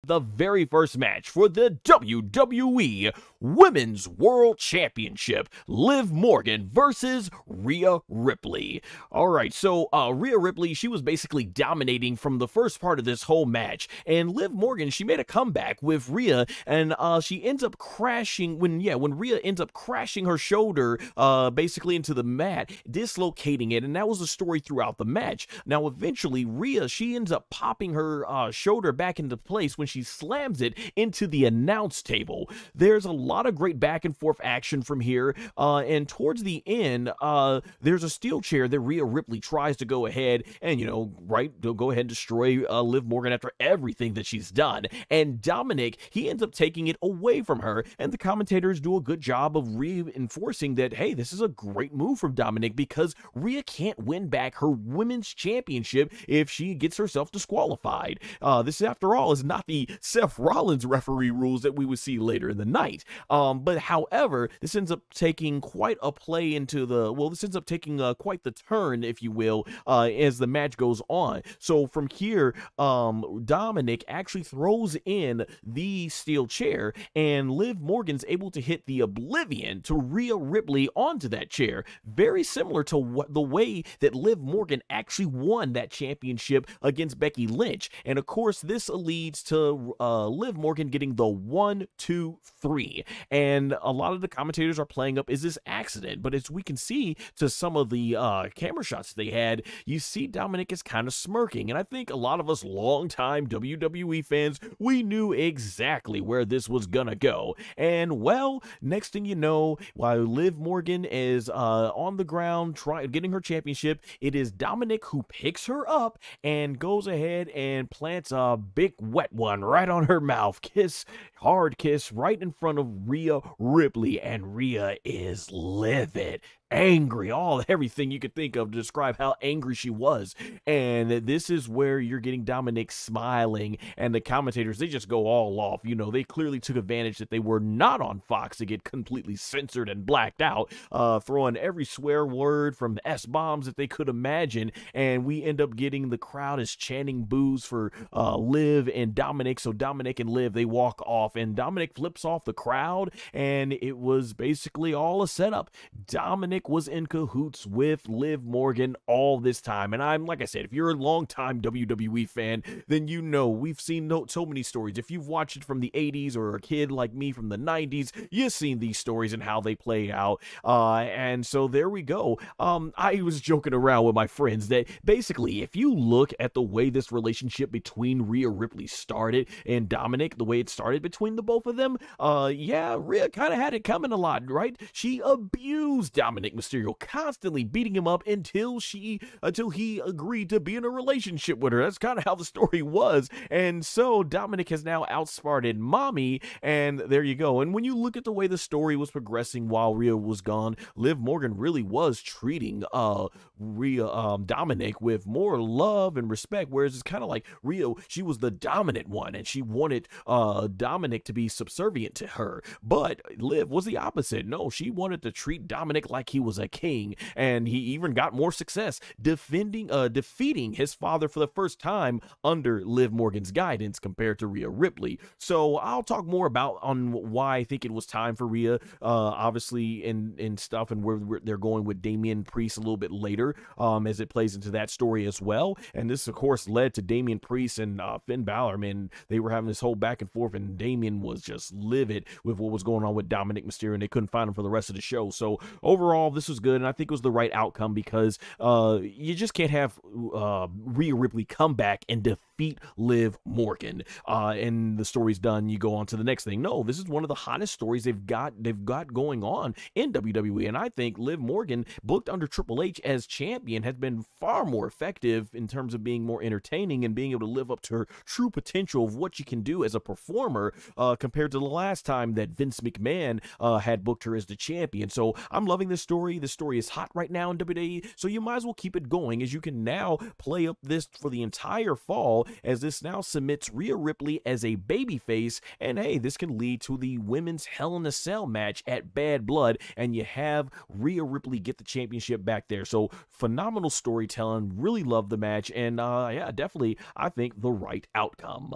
the very first match for the WWE Women's World Championship. Liv Morgan versus Rhea Ripley. Alright, so Rhea Ripley, she was basically dominating from the first part of this whole match, and Liv Morgan, she made a comeback with Rhea, and she ends up crashing, when Rhea ends up crashing her shoulder basically into the mat, dislocating it, and that was the story throughout the match. Now eventually Rhea, she ends up popping her shoulder back into place when she slams it into the announce table. There's a lot of great back and forth action from here, and towards the end, there's a steel chair that Rhea Ripley tries to go ahead and, go ahead and destroy Liv Morgan after everything that she's done. And Dominik, he ends up taking it away from her, and the commentators do a good job of reinforcing that, hey, this is a great move from Dominik because Rhea can't win back her women's championship if she gets herself disqualified. This, after all, is not the Seth Rollins referee rules that we would see later in the night. But however, this ends up taking quite a play into the, this ends up taking quite the turn, if you will, as the match goes on. So from here, Dominik actually throws in the steel chair, and Liv Morgan's able to hit the Oblivion to Rhea Ripley onto that chair. Very similar to the way that Liv Morgan actually won that championship against Becky Lynch. And of course, this leads to Liv Morgan getting the 1, 2, 3. And a lot of the commentators are playing up, is this accident? But as we can see to some of the camera shots they had, you see Dominik is kind of smirking. And I think a lot of us longtime WWE fans, we knew exactly where this was gonna go. And well, next thing you know, while Liv Morgan is on the ground getting her championship, it is Dominik who picks her up and goes ahead and plants a big wet one right on her mouth. Hard kiss right in front of Rhea Ripley, and Rhea is livid, angry, everything you could think of to describe how angry she was. And this is where you're getting Dominik smiling, and the commentators, they just go all off. They clearly took advantage that they were not on Fox to get completely censored and blacked out, throwing every swear word from S-bombs that they could imagine, and we end up getting the crowd is chanting boos for Liv and Dominik. So Dominik and Liv, they walk off, and Dominik flips off the crowd, and it was basically all a setup. Dominik was in cahoots with Liv Morgan all this time. And like I said, if you're a longtime WWE fan, then we've seen so many stories. If you've watched it from the 80s or a kid like me from the 90s, you've seen these stories and how they play out. And so there we go. I was joking around with my friends that basically, if you look at the way this relationship between Rhea Ripley started and Dominik, the way it started between the both of them, Rhea kind of had it coming a lot, right? She abused Dominik Mysterio, constantly beating him up until he agreed to be in a relationship with her. That's kind of how the story was. And so Dominik has now outsmarted Mommy, and there you go. And when you look at the way the story was progressing while Rhea was gone, Liv Morgan really was treating Dominik with more love and respect, whereas it's kind of like Rhea, she was the dominant one, and she wanted Dominik to be subservient to her. But Liv was the opposite. No, she wanted to treat Dominik like he was a king, and he even got more success defeating his father for the first time under Liv Morgan's guidance compared to Rhea Ripley. So I'll talk more about on why I think it was time for Rhea, obviously in stuff, and where they're going with Damian Priest a little bit later, as it plays into that story as well. And this, of course, led to Damian Priest and Finn Balor. Man, they were having this whole back and forth, and Damian was just livid with what was going on with Dominik Mysterio, and they couldn't find him for the rest of the show. So overall, this was good, and I think it was the right outcome, because you just can't have Rhea Ripley come back and defeat Liv Morgan, and the story's done. You go on to the next thing. No, this is one of the hottest stories they've got going on in WWE, and I think Liv Morgan, booked under Triple H as champion, has been far more effective in terms of being more entertaining and being able to live up to her true potential of what you can do as a performer, compared to the last time that Vince McMahon had booked her as the champion. So I'm loving this story. This story is hot right now in WWE, so you might as well keep it going, as you can now play up this for the entire fall, as this now submits Rhea Ripley as a babyface, and hey, this can lead to the women's Hell in a Cell match at Bad Blood, and you have Rhea Ripley get the championship back there. So phenomenal storytelling, really love the match, and yeah, definitely I think the right outcome.